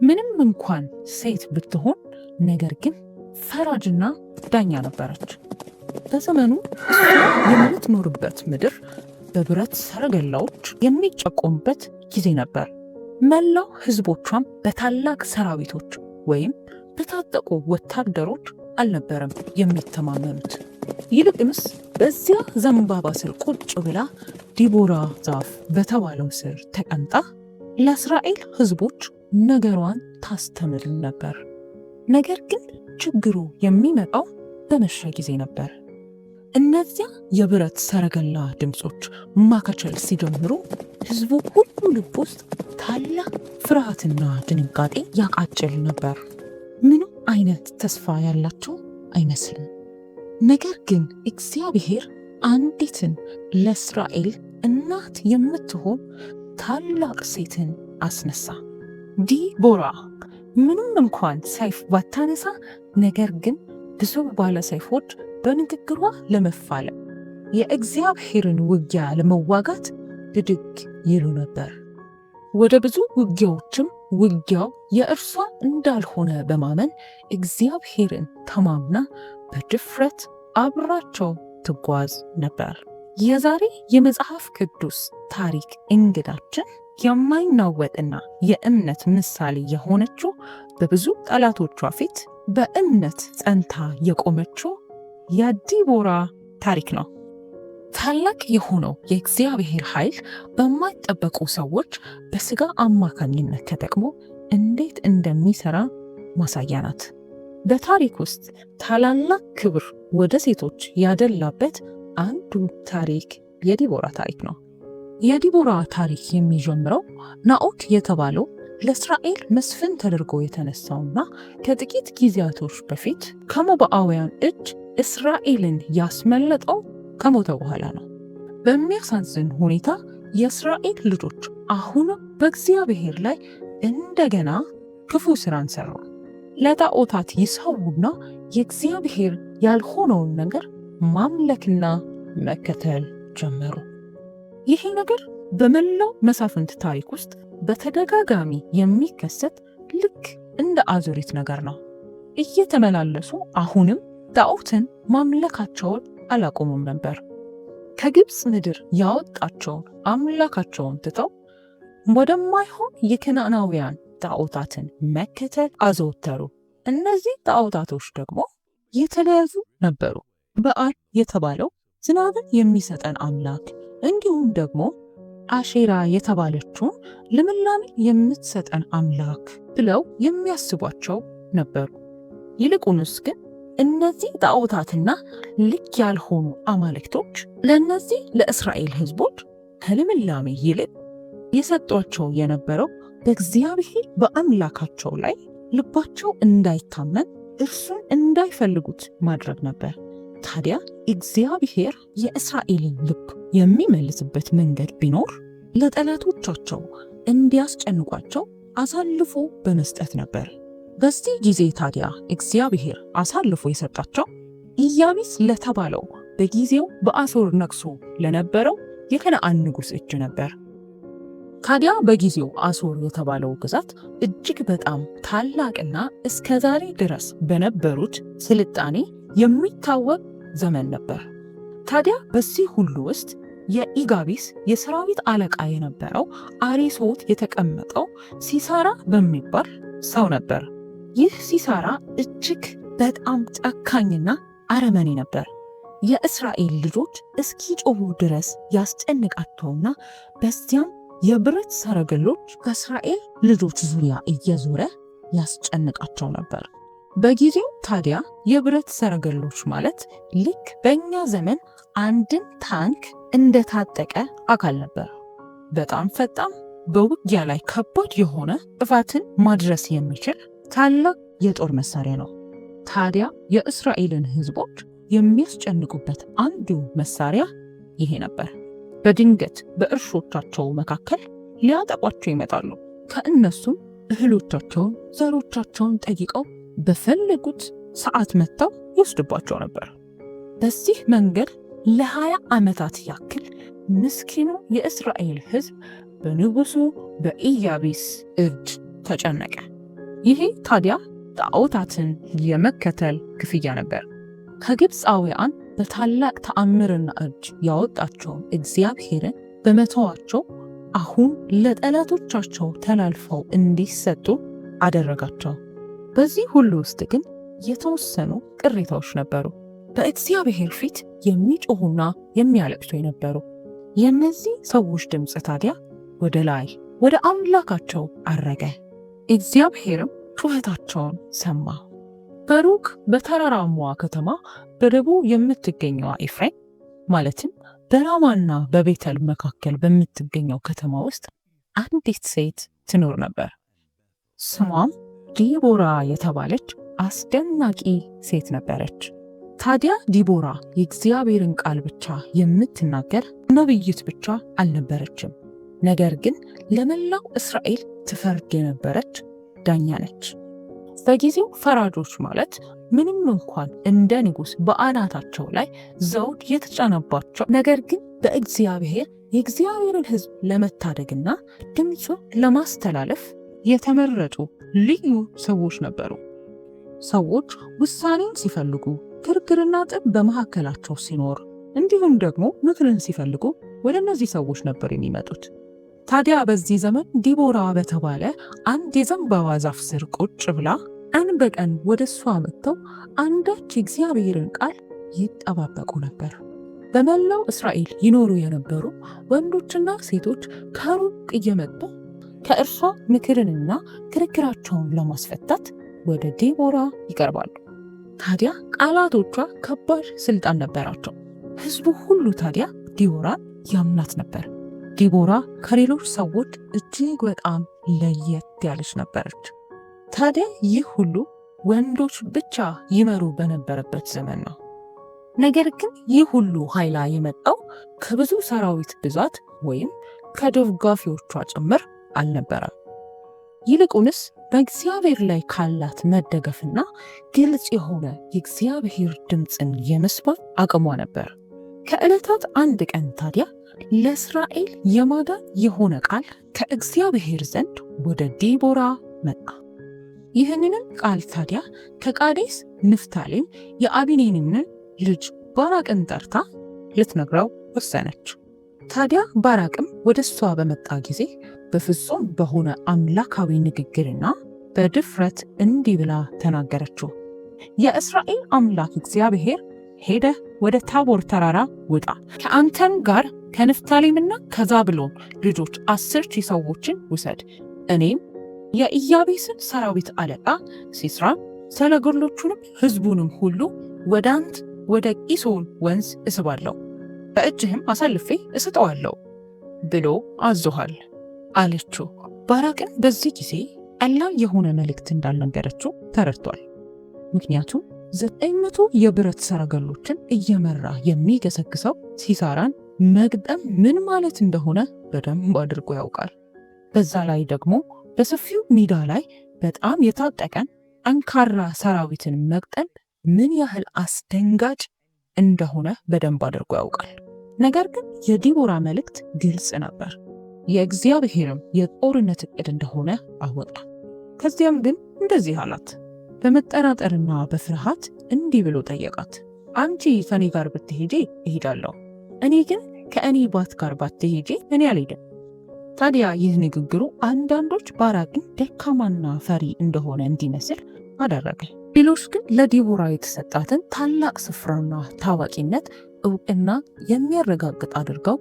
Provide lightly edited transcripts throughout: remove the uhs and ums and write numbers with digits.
ምንም እንኳን ሴት ብትሆን ነገር ግን ፈራጅና ዳኛ ነበረች። በዘመኑ የምትኖርበት ምድር በብረት ሰረገላዎች የሚጨቆሙበት ጊዜ ነበር። መላው ሕዝቦቿም በታላቅ ሰራዊቶች ወይም በታጠቁ ወታደሮች አልነበረም የሚተማመኑት። ይልቅንስ በዚያ ዘንባባ ስር ቁጭ ብላ ዲቦራ ዛፍ በተባለው ስር ተቀምጣ ለእስራኤል ሕዝቦች ነገሯን ታስተምር ነበር። ነገር ግን ችግሩ የሚመጣው በመሸ ጊዜ ነበር። እነዚያ የብረት ሰረገላ ድምፆች ማካቸል ሲጀምሩ ሕዝቡ ሁሉ ልብ ውስጥ ታላቅ ፍርሃትና ድንጋጤ ያቃጭል ነበር። ምንም አይነት ተስፋ ያላቸው አይመስልም። ነገር ግን እግዚአብሔር አንዲትን ለእስራኤል እናት የምትሆን ታላቅ ሴትን አስነሳ። ዲቦራ ምንም እንኳን ሰይፍ ባታነሳ፣ ነገር ግን ብዙ ባለ ሰይፎች በንግግሯ ለመፋለም የእግዚአብሔርን ውጊያ ለመዋጋት ብድግ ይሉ ነበር። ወደ ብዙ ውጊያዎችም ውጊያው የእርሷ እንዳልሆነ በማመን እግዚአብሔርን ተማምና በድፍረት አብራቸው ትጓዝ ነበር። የዛሬ የመጽሐፍ ቅዱስ ታሪክ እንግዳችን የማይናወጥና የእምነት ምሳሌ የሆነችው በብዙ ጠላቶቿ ፊት በእምነት ጸንታ የቆመችው የዲቦራ ታሪክ ነው። ታላቅ የሆነው የእግዚአብሔር ኃይል በማይጠበቁ ሰዎች በሥጋ አማካኝነት ተጠቅሞ እንዴት እንደሚሠራ ማሳያ ናት። በታሪክ ውስጥ ታላላቅ ክብር ወደ ሴቶች ያደላበት አንዱ ታሪክ የዲቦራ ታሪክ ነው። የዲቦራ ታሪክ የሚጀምረው ናኦት የተባለው ለእስራኤል መስፍን ተደርጎ የተነሳውና ከጥቂት ጊዜያቶች በፊት ከሞዓባውያን እጅ እስራኤልን ያስመለጠው ከሞተ በኋላ ነው። በሚያሳዝን ሁኔታ የእስራኤል ልጆች አሁንም በእግዚአብሔር ላይ እንደገና ክፉ ስራን ሰሩ። ለጣዖታት ይሰዉና የእግዚአብሔር ያልሆነውን ነገር ማምለክና መከተል ጀመሩ። ይሄ ነገር በመላው መሳፍንት ታሪክ ውስጥ በተደጋጋሚ የሚከሰት ልክ እንደ አዙሪት ነገር ነው። እየተመላለሱ አሁንም ጣዖትን ማምለካቸውን አላቆሙም ነበር። ከግብፅ ምድር ያወጣቸውን አምላካቸውን ትተው ወደማይሆን የከነዓናውያን ጣዖታትን መከተል አዘወተሩ። እነዚህ ጣዖታቶች ደግሞ የተለያዩ ነበሩ። በዓል የተባለው ዝናብን የሚሰጠን አምላክ፣ እንዲሁም ደግሞ አሼራ የተባለችውን ልምላሜ የምትሰጠን አምላክ ብለው የሚያስቧቸው ነበሩ። ይልቁንስ ግን እነዚህ ጣዖታትና ልክ ያልሆኑ አማልክቶች ለእነዚህ ለእስራኤል ሕዝቦች ከልምላሜ ይልቅ የሰጧቸው የነበረው በእግዚአብሔር በአምላካቸው ላይ ልባቸው እንዳይታመን እርሱን እንዳይፈልጉት ማድረግ ነበር። ታዲያ እግዚአብሔር የእስራኤልን ልብ የሚመልስበት መንገድ ቢኖር ለጠላቶቻቸው እንዲያስጨንቋቸው አሳልፎ በመስጠት ነበር። በዚህ ጊዜ ታዲያ እግዚአብሔር አሳልፎ የሰጣቸው ኢያቢስ ለተባለው በጊዜው በአሦር ነግሶ ለነበረው የከነዓን ንጉሥ እጅ ነበር። ታዲያ በጊዜው አሦር የተባለው ግዛት እጅግ በጣም ታላቅና እስከ ዛሬ ድረስ በነበሩት ስልጣኔ የሚታወቅ ዘመን ነበር። ታዲያ በዚህ ሁሉ ውስጥ የኢያቢስ የሰራዊት አለቃ የነበረው አሪሶት የተቀመጠው ሲሳራ በሚባል ሰው ነበር። ይህ ሲሳራ እጅግ በጣም ጨካኝና አረመኔ ነበር። የእስራኤል ልጆች እስኪጮሁ ድረስ ያስጨንቃቸውና በዚያም የብረት ሰረገሎች ከእስራኤል ልጆች ዙሪያ እየዞረ ያስጨንቃቸው ነበር። በጊዜው ታዲያ የብረት ሰረገሎች ማለት ልክ በእኛ ዘመን አንድን ታንክ እንደታጠቀ አካል ነበር። በጣም ፈጣን፣ በውጊያ ላይ ከባድ የሆነ ጥፋትን ማድረስ የሚችል ታላቅ የጦር መሳሪያ ነው። ታዲያ የእስራኤልን ሕዝቦች የሚያስጨንቁበት አንዱ መሳሪያ ይሄ ነበር። በድንገት በእርሾቻቸው መካከል ሊያጠቋቸው ይመጣሉ። ከእነሱም እህሎቻቸውን፣ ዘሮቻቸውን ጠይቀው በፈለጉት ሰዓት መጥተው ይወስድባቸው ነበር። በዚህ መንገድ ለ20 ዓመታት ያክል ምስኪኑ የእስራኤል ሕዝብ በንጉሱ በኢያቢስ እጅ ተጨነቀ። ይሄ ታዲያ ጣዖታትን የመከተል ክፍያ ነበር። ከግብፃውያን በታላቅ ተአምርና እጅ ያወጣቸውን እግዚአብሔርን በመተዋቸው አሁን ለጠላቶቻቸው ተላልፈው እንዲሰጡ አደረጋቸው። በዚህ ሁሉ ውስጥ ግን የተወሰኑ ቅሬታዎች ነበሩ፣ በእግዚአብሔር ፊት የሚጮሁና የሚያለቅሱ የነበሩ። የእነዚህ ሰዎች ድምፅ ታዲያ ወደ ላይ ወደ አምላካቸው አረገ። እግዚአብሔርም ጩኸታቸውን ሰማ። በሩቅ በተራራማዋ ከተማ በደቡብ የምትገኘዋ ኤፍሬም ማለትም በራማና በቤተል መካከል በምትገኘው ከተማ ውስጥ አንዲት ሴት ትኖር ነበር። ስሟም ዲቦራ የተባለች አስደናቂ ሴት ነበረች። ታዲያ ዲቦራ የእግዚአብሔርን ቃል ብቻ የምትናገር ነቢይት ብቻ አልነበረችም፣ ነገር ግን ለመላው እስራኤል ትፈርድ የነበረች ዳኛ ነች። በጊዜው ፈራጆች ማለት ምንም እንኳን እንደ ንጉሥ በአናታቸው ላይ ዘውድ የተጫነባቸው፣ ነገር ግን በእግዚአብሔር የእግዚአብሔርን ሕዝብ ለመታደግና ድምፁን ለማስተላለፍ የተመረጡ ልዩ ሰዎች ነበሩ። ሰዎች ውሳኔን ሲፈልጉ፣ ክርክርና ጥብ በመካከላቸው ሲኖር፣ እንዲሁም ደግሞ ምክርን ሲፈልጉ ወደ እነዚህ ሰዎች ነበር የሚመጡት። ታዲያ በዚህ ዘመን ዲቦራ በተባለ አንድ የዘንባባ ዛፍ ስር ቁጭ ብላ ቀን በቀን ወደ እሷ መጥተው አንዳች የእግዚአብሔርን ቃል ይጠባበቁ ነበር። በመላው እስራኤል ይኖሩ የነበሩ ወንዶችና ሴቶች ከሩቅ እየመጡ ከእርሷ ምክርንና ክርክራቸውን ለማስፈታት ወደ ዲቦራ ይቀርባሉ። ታዲያ ቃላቶቿ ከባድ ስልጣን ነበራቸው። ሕዝቡ ሁሉ ታዲያ ዲቦራን ያምናት ነበር። ዲቦራ ከሌሎች ሰዎች እጅግ በጣም ለየት ያለች ነበረች። ታዲያ ይህ ሁሉ ወንዶች ብቻ ይመሩ በነበረበት ዘመን ነው። ነገር ግን ይህ ሁሉ ኃይላ የመጣው ከብዙ ሰራዊት ብዛት ወይም ከደጋፊዎቿ ጭምር አልነበረም። ይልቁንስ በእግዚአብሔር ላይ ካላት መደገፍና ግልጽ የሆነ የእግዚአብሔር ድምፅን የመስማት አቅሟ ነበር። ከዕለታት አንድ ቀን ታዲያ ለእስራኤል የማዳን የሆነ ቃል ከእግዚአብሔር ዘንድ ወደ ዲቦራ መጣ። ይህንንም ቃል ታዲያ ከቃዴስ ንፍታሌም የአቢኔንን ልጅ ባራቅን ጠርታ ልትነግረው ወሰነች። ታዲያ ባራቅም ወደ እሷ በመጣ ጊዜ በፍጹም በሆነ አምላካዊ ንግግርና በድፍረት እንዲህ ብላ ተናገረችው። የእስራኤል አምላክ እግዚአብሔር ሄደህ ወደ ታቦር ተራራ ውጣ፣ ከአንተም ጋር ከንፍታሌምና ከዛብሎን ልጆች 10,000 ሰዎችን ውሰድ። እኔም የኢያቤስን ሰራዊት አለቃ ሲስራን ሰረገሎቹንም ሕዝቡንም ሁሉ ወደ አንተ ወደ ቂሶን ወንዝ እስባለሁ፣ በእጅህም አሳልፌ እሰጠዋለሁ ብሎ አዞሃል አለችው። ባራቅን በዚህ ጊዜ ቀላል የሆነ መልእክት እንዳልነገረችው ተረድቷል። ምክንያቱም 900 የብረት ሰረገሎችን እየመራ የሚገሰግሰው ሲሳራን መግጠም ምን ማለት እንደሆነ በደንብ አድርጎ ያውቃል። በዛ ላይ ደግሞ በሰፊው ሜዳ ላይ በጣም የታጠቀን ጠንካራ ሰራዊትን መግጠም ምን ያህል አስደንጋጭ እንደሆነ በደንብ አድርጎ ያውቃል። ነገር ግን የዲቦራ መልእክት ግልጽ ነበር፣ የእግዚአብሔርም የጦርነት ዕቅድ እንደሆነ አወጣ። ከዚያም ግን እንደዚህ አላት፣ በመጠራጠርና በፍርሃት እንዲህ ብሎ ጠየቃት። አንቺ ከኔ ጋር ብትሄጂ እሄዳለሁ፣ እኔ ግን ከእኔ ባት ጋር ባትሄጂ እኔ አልሄድም። ታዲያ ይህ ንግግሩ አንዳንዶች ባራቅን ደካማና ፈሪ እንደሆነ እንዲመስል አደረገ። ሌሎች ግን ለዲቦራ የተሰጣትን ታላቅ ስፍራና ታዋቂነት እውቅና የሚያረጋግጥ አድርገው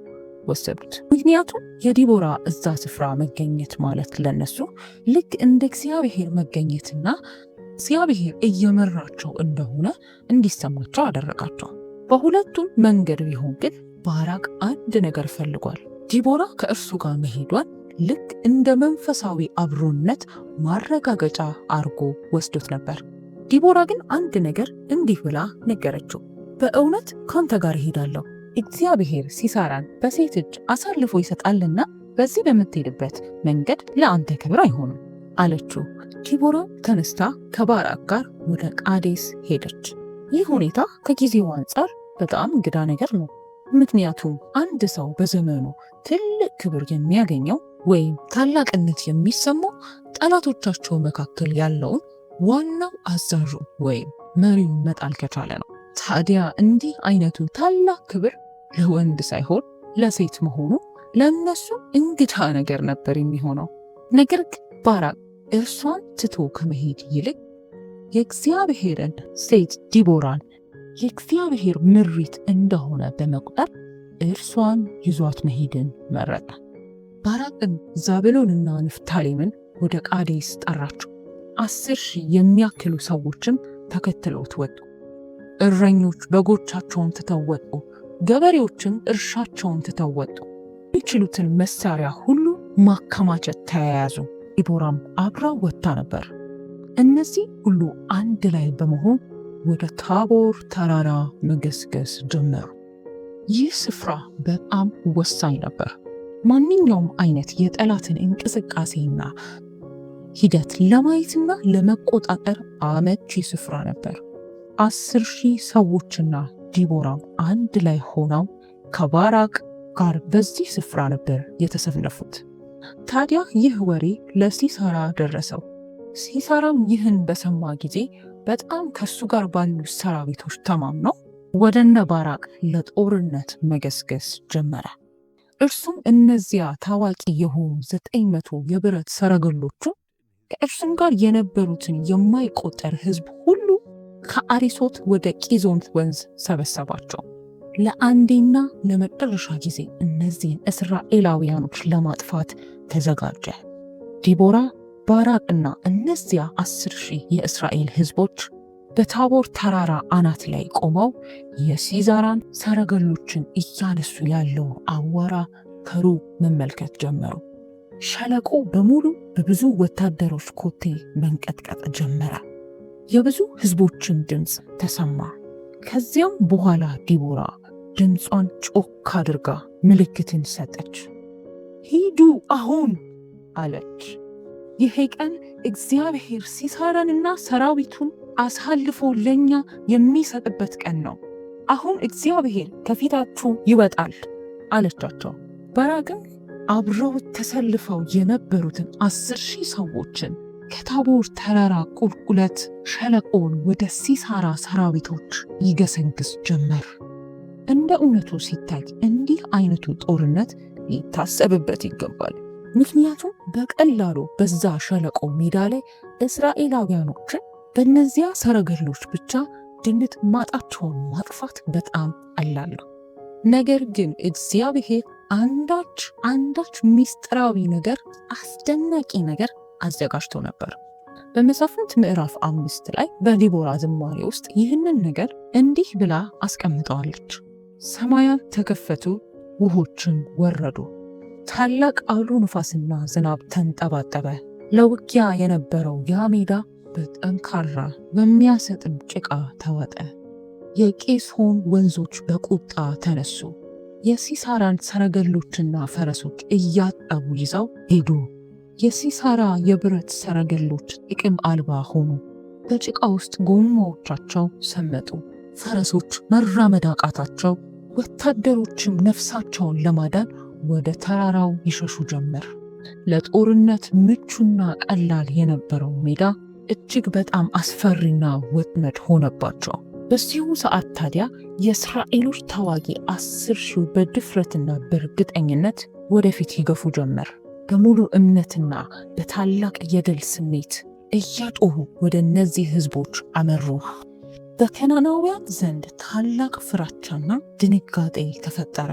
ወሰዱት። ምክንያቱም የዲቦራ እዛ ስፍራ መገኘት ማለት ለነሱ ልክ እንደ እግዚአብሔር መገኘትና እግዚአብሔር እየመራቸው እንደሆነ እንዲሰማቸው አደረጋቸው። በሁለቱም መንገድ ቢሆን ግን ባራቅ አንድ ነገር ፈልጓል። ዲቦራ ከእርሱ ጋር መሄዷን ልክ እንደ መንፈሳዊ አብሮነት ማረጋገጫ አርጎ ወስዶት ነበር። ዲቦራ ግን አንድ ነገር እንዲህ ብላ ነገረችው። በእውነት ካንተ ጋር እሄዳለሁ፣ እግዚአብሔር ሲሳራን በሴት እጅ አሳልፎ ይሰጣልና በዚህ በምትሄድበት መንገድ ለአንተ ክብር አይሆንም አለችው። ዲቦራ ተነስታ ከባራቅ ጋር ወደ ቃዴስ ሄደች። ይህ ሁኔታ ከጊዜው አንጻር በጣም እንግዳ ነገር ነው። ምክንያቱም አንድ ሰው በዘመኑ ትልቅ ክብር የሚያገኘው ወይም ታላቅነት የሚሰማው ጠላቶቻቸው መካከል ያለውን ዋናው አዛዡ ወይም መሪውን መጣል ከቻለ ነው። ታዲያ እንዲህ አይነቱ ታላቅ ክብር ለወንድ ሳይሆን ለሴት መሆኑ ለእነሱ እንግዳ ነገር ነበር የሚሆነው። ነገር ግን ባራቅ እርሷን ትቶ ከመሄድ ይልቅ የእግዚአብሔርን ሴት ዲቦራን የእግዚአብሔር ምሪት እንደሆነ በመቁጠር እርሷን ይዟት መሄድን መረጠ። ባራቅም ዛብሎንና ንፍታሌምን ወደ ቃዴስ ጠራቸው። 10,000 የሚያክሉ ሰዎችም ተከትለውት ወጡ። እረኞች በጎቻቸውን ትተው ወጡ፣ ገበሬዎችም እርሻቸውን ትተው ወጡ። የሚችሉትን መሳሪያ ሁሉ ማከማቸት ተያያዙ። ዲቦራም አብራው ወጥታ ነበር። እነዚህ ሁሉ አንድ ላይ በመሆን ወደ ታቦር ተራራ መገስገስ ጀመሩ። ይህ ስፍራ በጣም ወሳኝ ነበር። ማንኛውም አይነት የጠላትን እንቅስቃሴና ሂደት ለማየትና ለመቆጣጠር አመቺ ስፍራ ነበር። 10,000 ሰዎችና ዲቦራም አንድ ላይ ሆነው ከባራቅ ጋር በዚህ ስፍራ ነበር የተሰለፉት። ታዲያ ይህ ወሬ ለሲሳራ ደረሰው። ሲሳራም ይህን በሰማ ጊዜ በጣም ከሱ ጋር ባሉ ሰራዊቶች ተማምነው ወደነ ባራቅ ለጦርነት መገስገስ ጀመረ። እርሱም እነዚያ ታዋቂ የሆኑ 900 የብረት ሰረገሎቹን ከእርሱም ጋር የነበሩትን የማይቆጠር ሕዝብ ሁሉ ከአሪሶት ወደ ቂዞን ወንዝ ሰበሰባቸው። ለአንዴና ለመጨረሻ ጊዜ እነዚህን እስራኤላውያኖች ለማጥፋት ተዘጋጀ። ዲቦራ፣ ባራቅና እነዚያ 10,000 የእስራኤል ሕዝቦች በታቦር ተራራ አናት ላይ ቆመው የሲዛራን ሰረገሎችን እያነሱ ያለው አዋራ ከሩቅ መመልከት ጀመሩ። ሸለቆ በሙሉ በብዙ ወታደሮች ኮቴ መንቀጥቀጥ ጀመረ። የብዙ ሕዝቦችን ድምፅ ተሰማ። ከዚያም በኋላ ዲቦራ ድምጿን ጮክ አድርጋ ምልክትን ሰጠች። ሂዱ አሁን አለች። ይሄ ቀን እግዚአብሔር ሲሳራንና ሰራዊቱን አሳልፎ ለኛ የሚሰጥበት ቀን ነው። አሁን እግዚአብሔር ከፊታችሁ ይወጣል አለቻቸው። ባራቅም አብረው ተሰልፈው የነበሩትን 10,000 ሰዎችን ከታቦር ተራራ ቁልቁለት ሸለቆውን ወደ ሲሳራ ሰራዊቶች ይገሰግስ ጀመር። እንደ እውነቱ ሲታይ እንዲህ አይነቱ ጦርነት ሊታሰብበት ይገባል። ምክንያቱም በቀላሉ በዛ ሸለቆ ሜዳ ላይ እስራኤላውያኖችን በእነዚያ ሰረገሎች ብቻ ድንት ማጣቸውን ማጥፋት በጣም ቀላል ነው። ነገር ግን እግዚአብሔር አንዳች ሚስጥራዊ ነገር፣ አስደናቂ ነገር አዘጋጅቶ ነበር። በመሳፍንት ምዕራፍ 5 ላይ በዲቦራ ዝማሬ ውስጥ ይህንን ነገር እንዲህ ብላ አስቀምጠዋለች። ሰማያት ተከፈቱ፣ ውሆችም ወረዱ፣ ታላቅ አውሎ ነፋስና ዝናብ ተንጠባጠበ። ለውጊያ የነበረው ያ ሜዳ በጠንካራ በሚያሰጥም ጭቃ ተዋጠ። የቂሶን ወንዞች በቁጣ ተነሱ። የሲሳራን ሰረገሎችና ፈረሶች እያጠቡ ይዘው ሄዱ። የሲሳራ የብረት ሰረገሎች ጥቅም አልባ ሆኑ። በጭቃ ውስጥ ጎማዎቻቸው ሰመጡ። ፈረሶች መራመድ አቃታቸው። ወታደሮችም ነፍሳቸውን ለማዳን ወደ ተራራው ይሸሹ ጀመር። ለጦርነት ምቹና ቀላል የነበረው ሜዳ እጅግ በጣም አስፈሪና ወጥመድ ሆነባቸው። በዚሁ ሰዓት ታዲያ የእስራኤሎች ተዋጊ 10,000 በድፍረትና በእርግጠኝነት ወደፊት ይገፉ ጀመር። በሙሉ እምነትና በታላቅ የድል ስሜት እያጦሁ ወደ እነዚህ ሕዝቦች አመሩ። በከናናውያን ዘንድ ታላቅ ፍራቻና ድንጋጤ ተፈጠረ።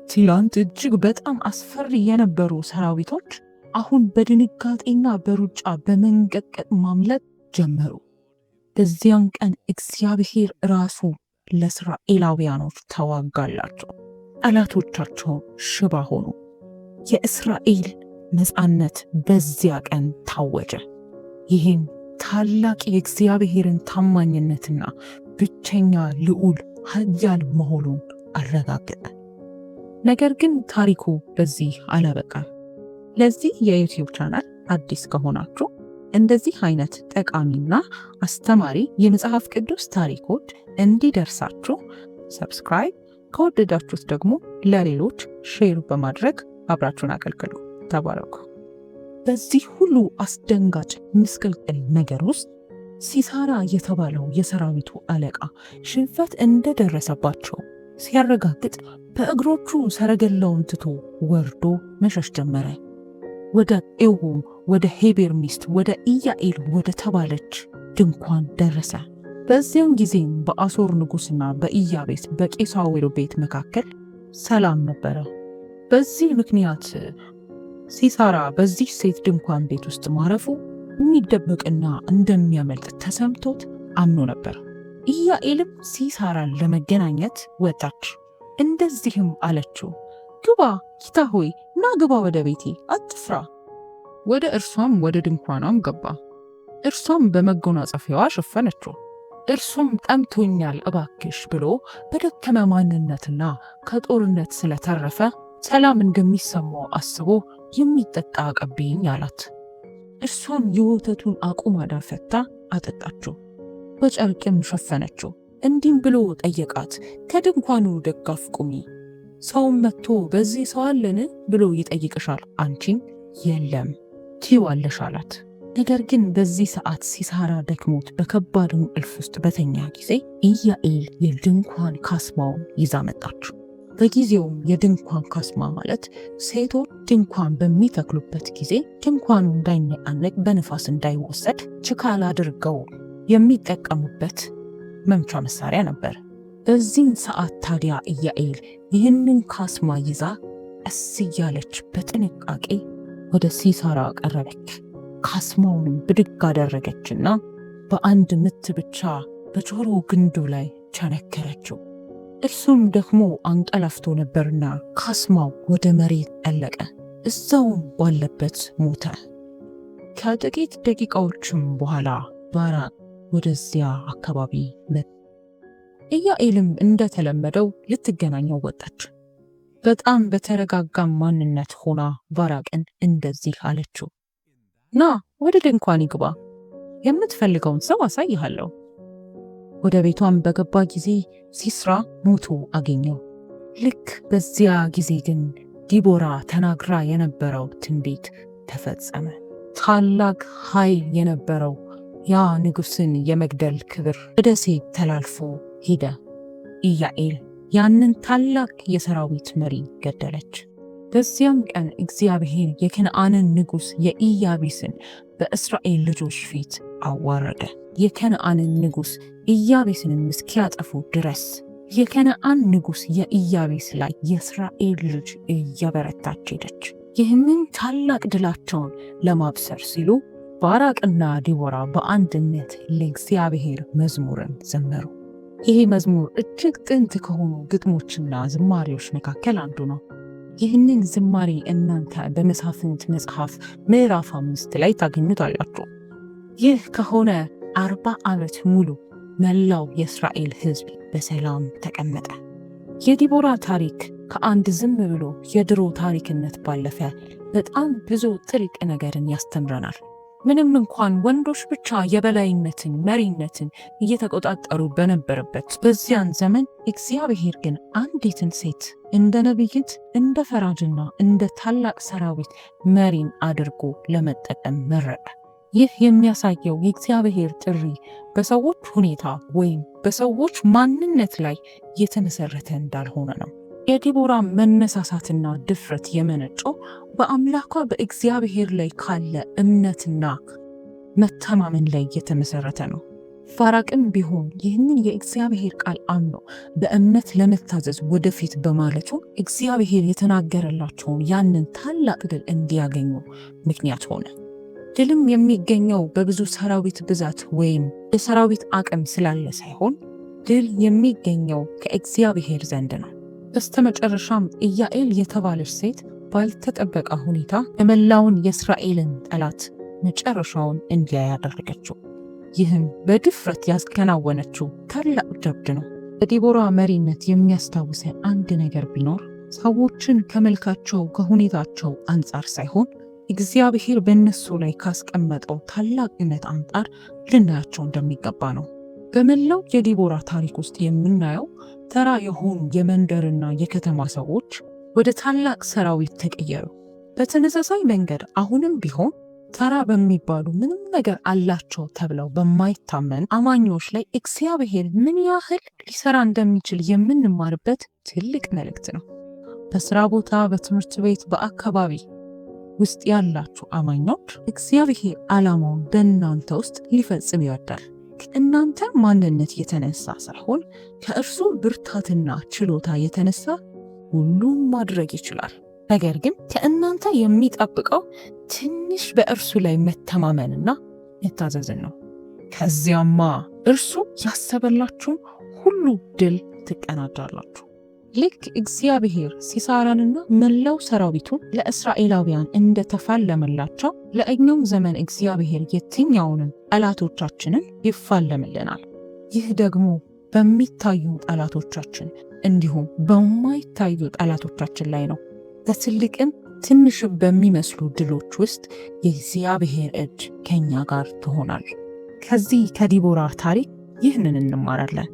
ትላንት እጅግ በጣም አስፈሪ የነበሩ ሰራዊቶች አሁን በድንጋጤና በሩጫ በመንቀጥቀጥ ማምለጥ ጀመሩ። በዚያን ቀን እግዚአብሔር ራሱ ለእስራኤላውያኖች ተዋጋላቸው። ጠላቶቻቸው ሽባ ሆኑ። የእስራኤል ነፃነት በዚያ ቀን ታወጀ። ይህም ታላቅ የእግዚአብሔርን ታማኝነትና ብቸኛ ልዑል ኃያል መሆኑን አረጋገጠ። ነገር ግን ታሪኩ በዚህ አላበቃም። ለዚህ የዩቲዩብ ቻናል አዲስ ከሆናችሁ እንደዚህ አይነት ጠቃሚና አስተማሪ የመጽሐፍ ቅዱስ ታሪኮች እንዲደርሳችሁ ሰብስክራይብ፣ ከወደዳችሁት ደግሞ ለሌሎች ሼር በማድረግ አብራችሁን አገልግሉ። ተባረኩ። በዚህ ሁሉ አስደንጋጭ ምስቅልቅል ነገር ውስጥ ሲሳራ የተባለው የሰራዊቱ አለቃ ሽንፈት እንደደረሰባቸው ሲያረጋግጥ በእግሮቹ ሰረገላውን ትቶ ወርዶ መሸሽ ጀመረ። ወደ ኤውም ወደ ሄቤር ሚስት ወደ ኢያኤል ወደ ተባለች ድንኳን ደረሰ። በዚያም ጊዜም በአሦር ንጉሥና በኢያቤስ በቄሳዊው ቤት መካከል ሰላም ነበረ። በዚህ ምክንያት ሲሳራ በዚህ ሴት ድንኳን ቤት ውስጥ ማረፉ የሚደበቅና እንደሚያመልጥ ተሰምቶት አምኖ ነበር። ኢያኤልም ሲሳራን ለመገናኘት ወጣች። እንደዚህም አለችው፣ ግባ ጌታ ሆይ ና ግባ ወደ ቤቴ፣ አትፍራ። ወደ እርሷም ወደ ድንኳኗም ገባ። እርሷም በመጎናጸፊያዋ ሸፈነችው። እርሱም ጠምቶኛል እባክሽ ብሎ በደከመ ማንነትና ከጦርነት ስለተረፈ ሰላም እንደሚሰማው አስቦ የሚጠጣ አቀብይኝ አላት። እርሷም የወተቱን አቁማዳ ፈታ አጠጣችው፣ በጨርቅም ሸፈነችው። እንዲህም ብሎ ጠየቃት፣ ከድንኳኑ ደጋፍ ቁሚ፣ ሰውም መጥቶ በዚህ ሰው አለን ብሎ ይጠይቅሻል፣ አንቺን የለም ትይዋለሽ አላት። ነገር ግን በዚህ ሰዓት ሲሳራ ደክሞት በከባድ እንቅልፍ ውስጥ በተኛ ጊዜ ኢያኤል የድንኳን ካስማውን ይዛ መጣች። በጊዜውም የድንኳን ካስማ ማለት ሴቶች ድንኳን በሚተክሉበት ጊዜ ድንኳኑ እንዳይነቃነቅ በንፋስ እንዳይወሰድ ችካል አድርገው የሚጠቀሙበት መምቻ መሳሪያ ነበር። በዚህም ሰዓት ታዲያ ኢያኤል ይህንን ካስማ ይዛ ቀስ እያለች በጥንቃቄ ወደ ሲሳራ ቀረበች። ካስማውንም ብድግ አደረገችና በአንድ ምት ብቻ በጆሮ ግንዱ ላይ ቸነከረችው። እርሱም ደግሞ አንቀላፍቶ ነበርና ካስማው ወደ መሬት ጠለቀ፣ እዛውም ባለበት ሞተ። ከጥቂት ደቂቃዎችም በኋላ ባራቅ ወደዚያ አካባቢ መጣ። ኢያኤልም እንደተለመደው ልትገናኘው ወጣች። በጣም በተረጋጋ ማንነት ሆና ባራቅን እንደዚህ አለችው፣ ና ወደ ድንኳን ይግባ፣ የምትፈልገውን ሰው አሳይሃለሁ። ወደ ቤቷም በገባ ጊዜ ሲስራ ሞቶ አገኘው። ልክ በዚያ ጊዜ ግን ዲቦራ ተናግራ የነበረው ትንቢት ተፈጸመ። ታላቅ ኃይል የነበረው ያ ንጉሥን የመግደል ክብር ወደ ሴት ተላልፎ ሄደ። ኢያኤል ያንን ታላቅ የሰራዊት መሪ ገደለች። በዚያም ቀን እግዚአብሔር የከነዓንን ንጉሥ የኢያቢስን በእስራኤል ልጆች ፊት አዋረደ። የከነዓንን ንጉሥ ኢያቢስንም እስኪያጠፉ ድረስ የከነዓን ንጉሥ የኢያቢስ ላይ የእስራኤል ልጅ እያበረታች ሄደች። ይህንን ታላቅ ድላቸውን ለማብሰር ሲሉ ባራቅና ዲቦራ በአንድነት ለእግዚአብሔር መዝሙርን ዘመሩ። ይህ መዝሙር እጅግ ጥንት ከሆኑ ግጥሞችና ዝማሬዎች መካከል አንዱ ነው። ይህንን ዝማሬ እናንተ በመሳፍንት መጽሐፍ ምዕራፍ 5 ላይ ታገኙታላችሁ። ይህ ከሆነ 40 ዓመት ሙሉ መላው የእስራኤል ሕዝብ በሰላም ተቀመጠ። የዲቦራ ታሪክ ከአንድ ዝም ብሎ የድሮ ታሪክነት ባለፈ በጣም ብዙ ጥልቅ ነገርን ያስተምረናል። ምንም እንኳን ወንዶች ብቻ የበላይነትን መሪነትን እየተቆጣጠሩ በነበረበት በዚያን ዘመን እግዚአብሔር ግን አንዲትን ሴት እንደ ነቢይት፣ እንደ ፈራጅና እንደ ታላቅ ሰራዊት መሪን አድርጎ ለመጠቀም መረጠ። ይህ የሚያሳየው የእግዚአብሔር ጥሪ በሰዎች ሁኔታ ወይም በሰዎች ማንነት ላይ የተመሰረተ እንዳልሆነ ነው። የዲቦራ መነሳሳትና ድፍረት የመነጨው በአምላኳ በእግዚአብሔር ላይ ካለ እምነትና መተማመን ላይ የተመሰረተ ነው። ባራቅም ቢሆን ይህንን የእግዚአብሔር ቃል አምኖ በእምነት ለመታዘዝ ወደፊት በማለቱ እግዚአብሔር የተናገረላቸውን ያንን ታላቅ ድል እንዲያገኙ ምክንያት ሆነ። ድልም የሚገኘው በብዙ ሰራዊት ብዛት ወይም የሰራዊት አቅም ስላለ ሳይሆን ድል የሚገኘው ከእግዚአብሔር ዘንድ ነው። በስተመጨረሻም ኢያኤል የተባለች ሴት ባልተጠበቀ ሁኔታ የመላውን የእስራኤልን ጠላት መጨረሻውን እንዲያይ ያደረገችው። ይህም በድፍረት ያከናወነችው ታላቅ ጀብድ ነው። በዲቦራ መሪነት የሚያስታውሰን አንድ ነገር ቢኖር ሰዎችን ከመልካቸው ከሁኔታቸው አንጻር ሳይሆን እግዚአብሔር በእነሱ ላይ ካስቀመጠው ታላቅነት አንጻር ልናያቸው እንደሚገባ ነው። በመላው የዲቦራ ታሪክ ውስጥ የምናየው ተራ የሆኑ የመንደርና የከተማ ሰዎች ወደ ታላቅ ሰራዊት ተቀየሩ። በተመሳሳይ መንገድ አሁንም ቢሆን ተራ በሚባሉ ምንም ነገር አላቸው ተብለው በማይታመን አማኞች ላይ እግዚአብሔር ምን ያህል ሊሰራ እንደሚችል የምንማርበት ትልቅ መልእክት ነው። በስራ ቦታ፣ በትምህርት ቤት፣ በአካባቢ ውስጥ ያላችሁ አማኞች እግዚአብሔር ዓላማውን በእናንተ ውስጥ ሊፈጽም ይወዳል። ከእናንተ ማንነት የተነሳ ሳይሆን ከእርሱ ብርታትና ችሎታ የተነሳ ሁሉም ማድረግ ይችላል። ነገር ግን ከእናንተ የሚጠብቀው ትንሽ በእርሱ ላይ መተማመንና መታዘዝን ነው። ከዚያማ እርሱ ያሰበላችሁን ሁሉ ድል ትቀናጃላችሁ። ልክ እግዚአብሔር ሲሳራንና መላው ሰራዊቱን ለእስራኤላውያን እንደተፋለመላቸው ለእኛም ዘመን እግዚአብሔር የትኛውንም ጠላቶቻችንን ይፋለምልናል። ይህ ደግሞ በሚታዩ ጠላቶቻችን እንዲሁም በማይታዩ ጠላቶቻችን ላይ ነው። በትልቅም ትንሽም በሚመስሉ ድሎች ውስጥ የእግዚአብሔር እጅ ከኛ ጋር ትሆናል። ከዚህ ከዲቦራ ታሪክ ይህንን እንማራለን።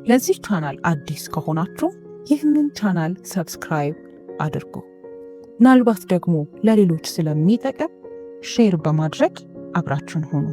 ለዚህ ቻናል አዲስ ከሆናችሁ ይህንን ቻናል ሰብስክራይብ አድርጉ። ምናልባት ደግሞ ለሌሎች ስለሚጠቅም ሼር በማድረግ አብራችን ሁኑ።